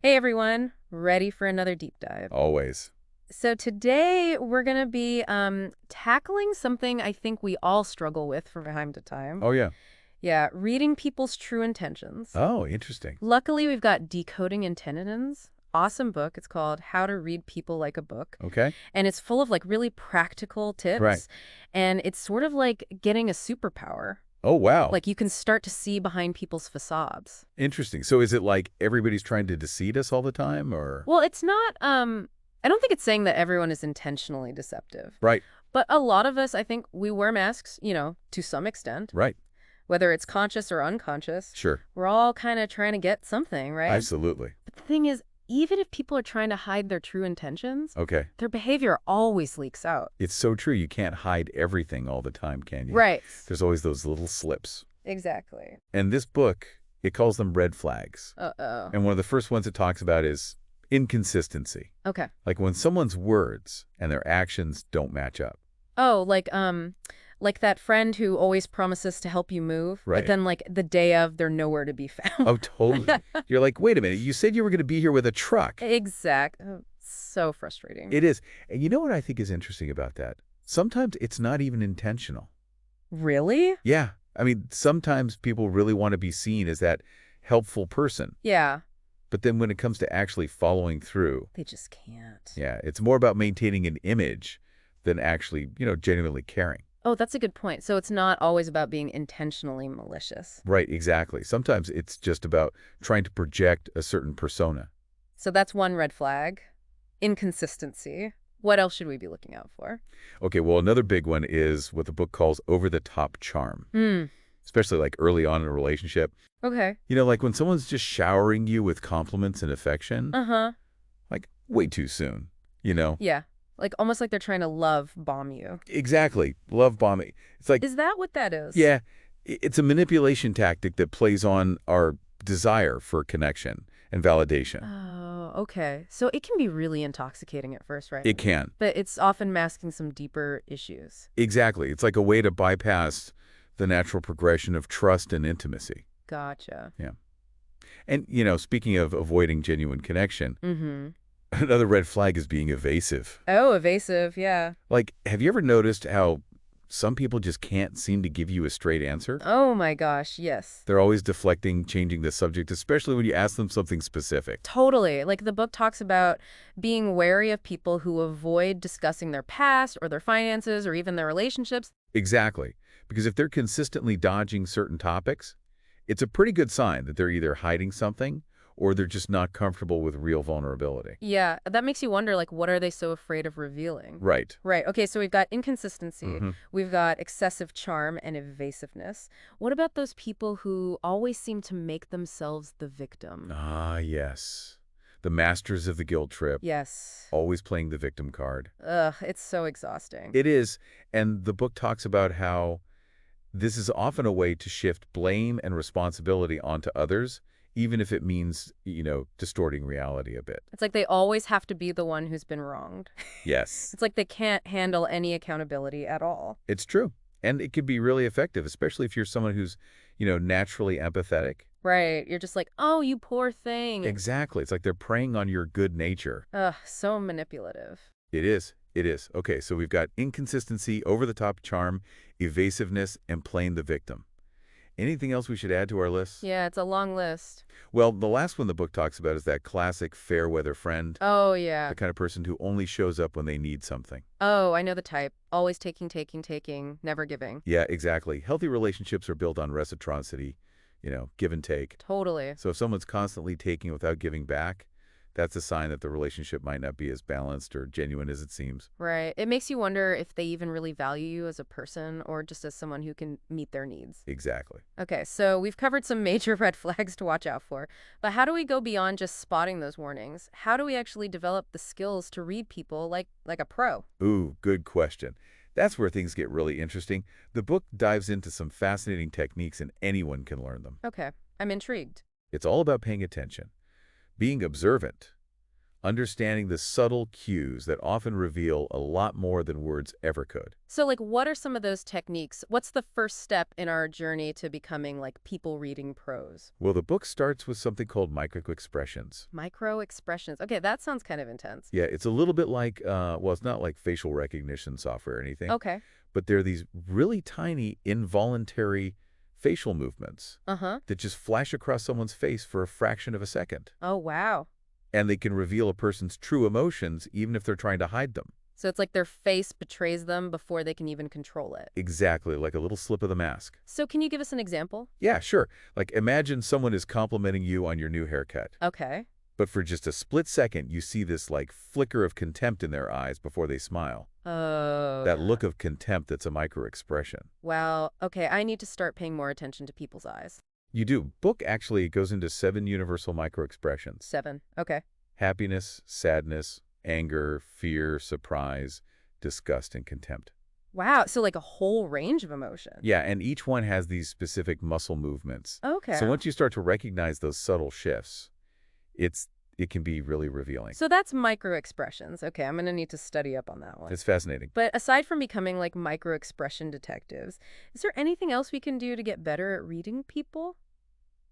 Hey everyone, ready for another deep dive. Always. So today we're going to be tackling something I think we all struggle with from time to time. Oh, yeah. Yeah, reading people's true intentions. Oh, interesting. Luckily, we've got Decoding Intentions. Awesome book. It's called How to Read People Like a Book. Okay. And it's full of like really practical Right. tips. And it's sort of like getting a superpower. Oh, wow. Like you can start to see behind people's facades. Interesting. So is it like everybody's trying to deceive us all the time, or? Well, it's not, I don't think it's saying that everyone is intentionally deceptive. Right. But a lot of us, I think, we wear masks, to some extent, Right. whether it's conscious or unconscious. Sure. We're all kind of trying to get something, right? Absolutely. But the thing is, even if people are trying to hide their true intentions, Okay. their behavior always leaks out. It's so true. You can't hide everything all the time, can you? Right. There's always those little slips. Exactly. And this book, it calls them red flags. Uh-oh. And one of the first ones it talks about is inconsistency. Okay. Like when someone's words and their actions don't match up. Oh, like that friend who always promises to help you move, but Right. then like the day of, they're nowhere to be found. Oh, totally. You're like, wait a minute. You said you were going to be here with a truck. Exact. Oh, so frustrating. It is. And you know what I think is interesting about that? Sometimes it's not even intentional. Really? Yeah. I mean, sometimes people really want to be seen as that helpful person. Yeah. But then when it comes to actually following through, They just can't. yeah, it's more about maintaining an image than actually, genuinely caring. Oh, that's a good point. So it's not always about being intentionally malicious. Right, exactly. Sometimes it's just about trying to project a certain persona. So that's one red flag. Inconsistency. What else should we be looking out for? Okay, well, another big one is what the book calls over-the-top charm, Hmm. especially like early on in a relationship. Okay. Like when someone's just showering you with compliments and affection, Uh-huh. like way too soon. Yeah. Like almost like they're trying to love bomb you. Exactly. Love bombing. It's like, Is that what that is? yeah, it's a manipulation tactic that plays on our desire for connection and validation. Oh, okay. So it can be really intoxicating at first, right? It can. But it's often masking some deeper issues. Exactly. It's like a way to bypass the natural progression of trust and intimacy. Gotcha. Yeah. And, speaking of avoiding genuine connection, Mm-hmm. another red flag is being evasive. Oh, evasive. Yeah. Like, have you ever noticed how some people just can't seem to give you a straight answer? Oh my gosh. Yes. They're always deflecting, changing the subject, especially when you ask them something specific. Totally. Like the book talks about being wary of people who avoid discussing their past or their finances or even their relationships. Exactly. Because if they're consistently dodging certain topics, it's a pretty good sign that they're either hiding something or they're just not comfortable with real vulnerability. Yeah, that makes you wonder, like, what are they so afraid of revealing? Right. Right. Okay, so we've got inconsistency, hmm we've got excessive charm and evasiveness. What about those people who always seem to make themselves the victim? Ah, yes. The masters of the guilt trip, Yes. always playing the victim card. Ugh, it's so exhausting. It is. And the book talks about how this is often a way to shift blame and responsibility onto others, even if it means, distorting reality a bit. It's like they always have to be the one who's been wronged. Yes, It's like they can't handle any accountability at all. it's true. And it can be really effective, especially if you're someone who's, naturally empathetic. Right. You're just like, oh, you poor thing. Exactly. It's like they're preying on your good nature. Ugh, so manipulative. It is. It is. Okay, so we've got inconsistency, over-the-top charm, evasiveness, and playing the victim. Anything else we should add to our list? Yeah, it's a long list. Well, the last one the book talks about is that classic fair weather friend, Oh, yeah. the kind of person who only shows up when they need something. Oh, I know the type. Always taking, taking, taking, never giving. Yeah, exactly. Healthy relationships are built on reciprocity, give and take. Totally. So if someone's constantly taking without giving back, that's a sign that the relationship might not be as balanced or genuine as it seems. Right. It makes you wonder if they even really value you as a person or just as someone who can meet their needs. Exactly. Okay, so we've covered some major red flags to watch out for. But how do we go beyond just spotting those warnings? How do we actually develop the skills to read people like a pro? Ooh, good question. That's where things get really interesting. The book dives into some fascinating techniques and anyone can learn them. Okay, I'm intrigued. It's all about paying attention, being observant, understanding the subtle cues that often reveal a lot more than words ever could. So, like, what are some of those techniques? What's the first step in our journey to becoming, like, people reading prose? Well, the book starts with something called microexpressions. Micro expressions. Okay, that sounds kind of intense. Yeah, it's a little bit like, well, it's not like facial recognition software or anything, Okay. but they're these really tiny, involuntary facial movements Uh-huh. that just flash across someone's face for a fraction of a second. Oh, wow. And they can reveal a person's true emotions even if they're trying to hide them. So it's like their face betrays them before they can even control it. Exactly, like a little slip of the mask. So can you give us an example? Yeah, sure. Like imagine someone is complimenting you on your new haircut, Okay. but for just a split second, you see this like flicker of contempt in their eyes before they smile. Oh. That look of contempt that's a microexpression. Wow. Okay, I need to start paying more attention to people's eyes. You do. Book actually goes into 7 universal microexpressions. 7. Okay. Happiness, sadness, anger, fear, surprise, disgust, and contempt. Wow, so like a whole range of emotion. Yeah, and each one has these specific muscle movements. Okay. So once you start to recognize those subtle shifts, it can be really revealing. So that's micro expressions. Okay, I'm going to need to study up on that one. It's fascinating. But aside from becoming like micro expression detectives, is there anything else we can do to get better at reading people?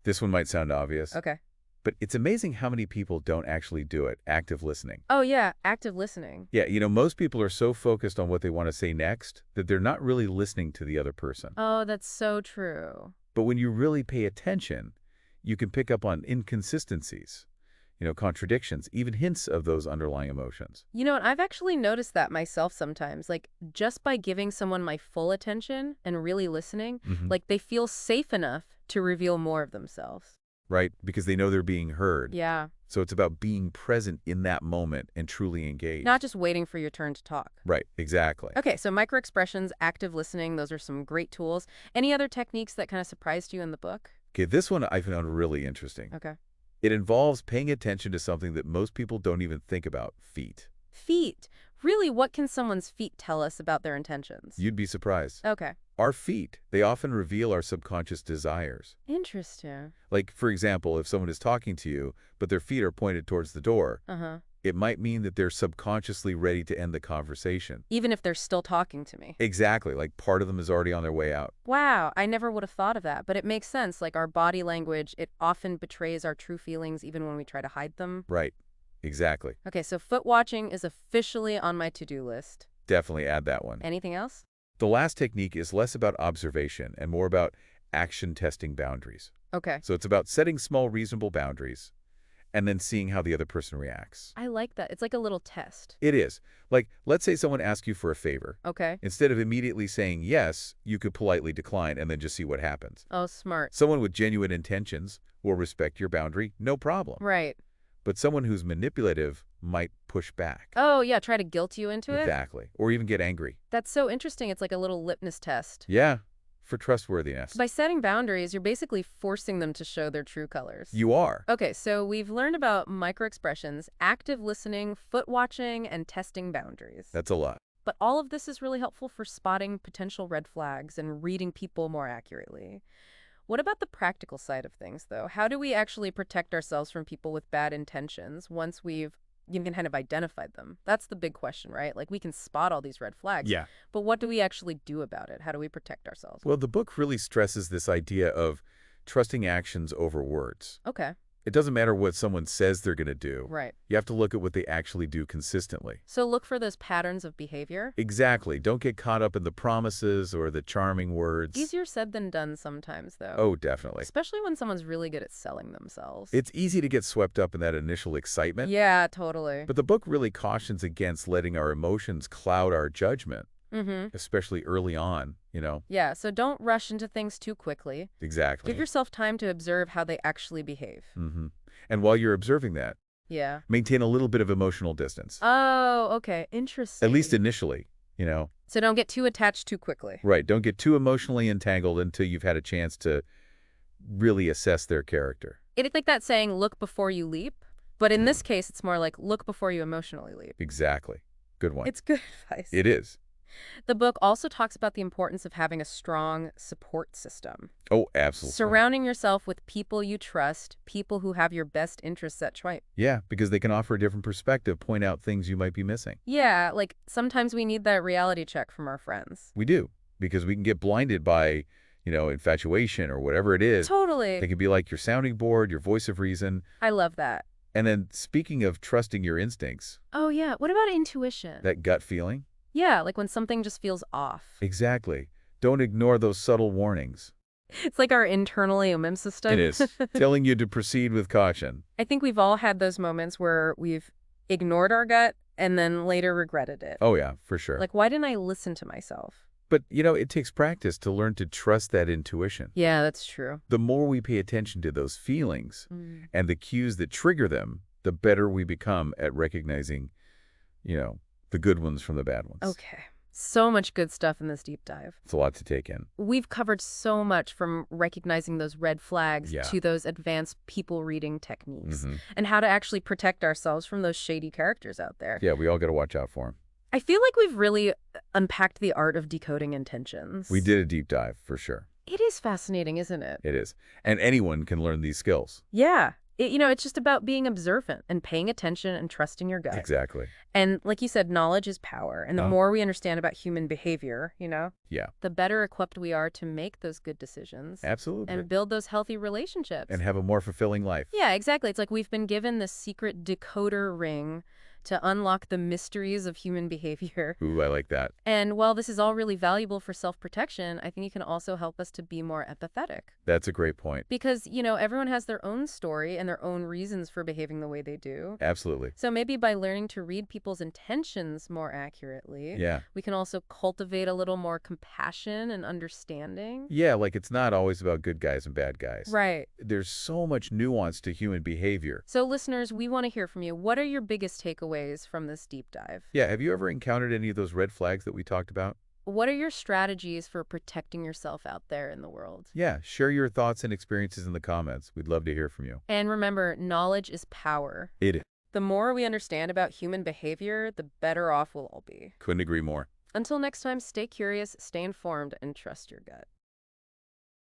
This one might sound obvious, Okay. but it's amazing how many people don't actually do it. Active listening. Oh, yeah, active listening. Yeah, most people are so focused on what they want to say next that they're not really listening to the other person. Oh, that's so true. But when you really pay attention, you can pick up on inconsistencies, contradictions, even hints of those underlying emotions. You know, and I've actually noticed that myself sometimes. Like, just by giving someone my full attention and really listening, like they feel safe enough to reveal more of themselves. Right? Because they know they're being heard. Yeah. So it's about being present in that moment and truly engaged. Not just waiting for your turn to talk. Right, exactly. Okay, so microexpressions, active listening, those are some great tools. Any other techniques that kind of surprised you in the book? Okay, this one I found really interesting. Okay. It involves paying attention to something that most people don't even think about, feet. Feet. Really, what can someone's feet tell us about their intentions? You'd be surprised. Okay. Our feet, they often reveal our subconscious desires. Interesting. Like, for example, if someone is talking to you, but their feet are pointed towards the door, Uh-huh. it might mean that they're subconsciously ready to end the conversation. Even if they're still talking to me. Exactly, like part of them is already on their way out. Wow, I never would have thought of that, but it makes sense. Like our body language, it often betrays our true feelings even when we try to hide them. Right, exactly. Okay, so foot watching is officially on my to-do list. Definitely add that one. Anything else? The last technique is less about observation and more about action testing boundaries. Okay. So it's about setting small, reasonable boundaries and then seeing how the other person reacts. I like that. It's like a little test. It is. Like, let's say someone asks you for a favor. Okay. Instead of immediately saying yes, you could politely decline and then just see what happens. Oh, smart. Someone with genuine intentions will respect your boundary, no problem. Right. But someone who's manipulative might push back. Oh, yeah, try to guilt you into it? Exactly. Or even get angry. That's so interesting. It's like a little litmus test. Yeah, for trustworthiness. By setting boundaries, you're basically forcing them to show their true colors. You are. Okay, so we've learned about microexpressions, active listening, foot watching, and testing boundaries. That's a lot. But all of this is really helpful for spotting potential red flags and reading people more accurately. What about the practical side of things, though? How do we actually protect ourselves from people with bad intentions once we've even kind of identified them? That's the big question, right? Like, we can spot all these red flags. Yeah. But what do we actually do about it? How do we protect ourselves? Well, the book really stresses this idea of trusting actions over words. Okay. It doesn't matter what someone says they're going to do. Right. You have to look at what they actually do consistently. So look for those patterns of behavior. Exactly. Don't get caught up in the promises or the charming words. Easier said than done sometimes, though. Oh, definitely. Especially when someone's really good at selling themselves. It's easy to get swept up in that initial excitement. Yeah, totally. But the book really cautions against letting our emotions cloud our judgment, especially early on, Yeah, so don't rush into things too quickly. Exactly. Give yourself time to observe how they actually behave. And while you're observing that, Yeah. maintain a little bit of emotional distance. Oh, okay. Interesting. At least initially, So don't get too attached too quickly. Right. Don't get too emotionally entangled until you've had a chance to really assess their character. It's like that saying, look before you leap. But in this case, it's more like, look before you emotionally leap. Exactly. Good one. It's good advice. It is. The book also talks about the importance of having a strong support system. Oh, absolutely. Surrounding yourself with people you trust, people who have your best interests at heart. Yeah, because they can offer a different perspective, point out things you might be missing. Yeah, like sometimes we need that reality check from our friends. We do, because we can get blinded by, infatuation or whatever it is. They Totally. can be like your sounding board, your voice of reason. I love that. And then speaking of trusting your instincts, Oh, yeah. What about intuition? that gut feeling. Yeah, like when something just feels off. Exactly. Don't ignore those subtle warnings. It's like our internal immune It system. is. Telling you to proceed with caution. I think we've all had those moments where we've ignored our gut and then later regretted it. Oh, yeah, for sure. Like, why didn't I listen to myself? But, it takes practice to learn to trust that intuition. Yeah, that's true. The more we pay attention to those feelings Mm. and the cues that trigger them, the better we become at recognizing, the good ones from the bad ones. Okay. So much good stuff in this deep dive. It's a lot to take in. We've covered so much from recognizing those red flags Yeah. to those advanced people reading techniques Hmm. and how to actually protect ourselves from those shady characters out there. Yeah, we all got to watch out for them. I feel like we've really unpacked the art of decoding intentions. We did a deep dive, for sure. It is fascinating, isn't it? It is. And anyone can learn these skills. Yeah. It's just about being observant and paying attention and trusting your gut. Exactly. And like you said, knowledge is power. And the Uh-huh. more we understand about human behavior, Yeah, the better equipped we are to make those good decisions absolutely. and build those healthy relationships. And have a more fulfilling life. Yeah, exactly. It's like we've been given this secret decoder ring to unlock the mysteries of human behavior. Ooh, I like that. And while this is all really valuable for self-protection, I think it can also help us to be more empathetic. That's a great point. Because, everyone has their own story and their own reasons for behaving the way they do. Absolutely. So maybe by learning to read people's intentions more accurately, Yeah. we can also cultivate a little more compassion and understanding. Yeah, like it's not always about good guys and bad guys. Right. There's so much nuance to human behavior. So listeners, we want to hear from you. What are your biggest takeaways from this deep dive? Yeah, have you ever encountered any of those red flags that we talked about? What are your strategies for protecting yourself out there in the world? Yeah, share your thoughts and experiences in the comments. We'd love to hear from you. And remember, knowledge is power. It The more we understand about human behavior, the better off we'll all be. couldn't agree more. Until next time, stay curious, stay informed, and trust your gut.